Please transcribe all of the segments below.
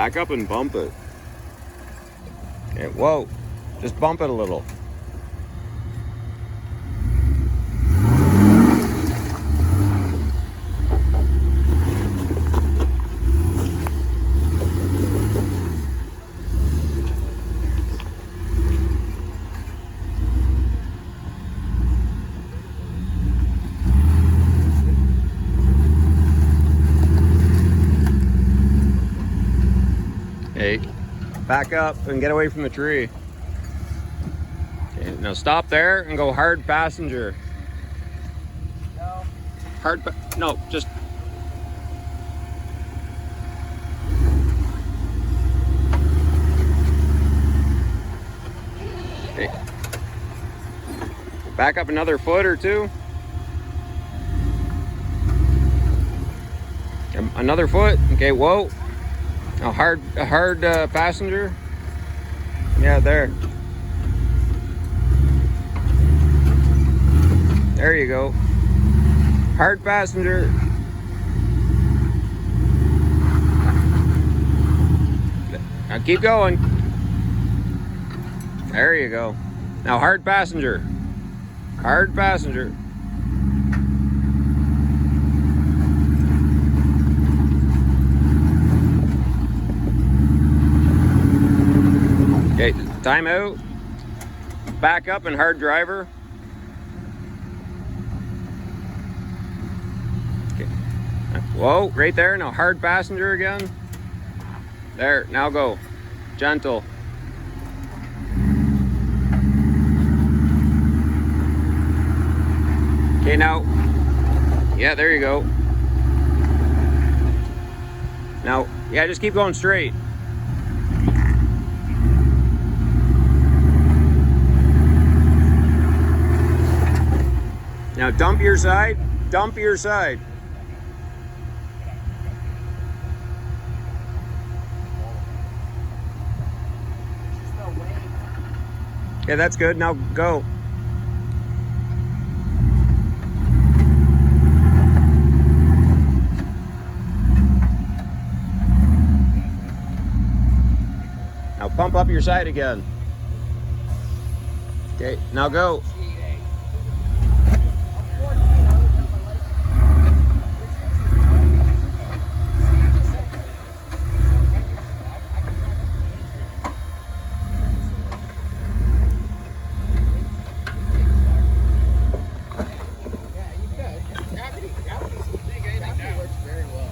Back up and bump it. Okay, whoa. Just bump it a little. Okay, back up and get away from the tree. Okay, now stop there and go hard passenger. No. No, just. Okay. Back up another foot or two. Another foot. Okay, whoa. A hard passenger. Yeah, there. There you go. Hard passenger. Now keep going. There you go. Now hard passenger. Hard passenger. Okay, time out. Back up and hard driver. Okay. Whoa, right there. Now hard passenger again. There, now go. Gentle. Okay, now. Yeah, there you go. Now, yeah, just keep going straight. Now dump your side, dump your side. Yeah, that's good. Now go. Now pump up your side again. Okay, now go. Gravity works very well.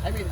I mean,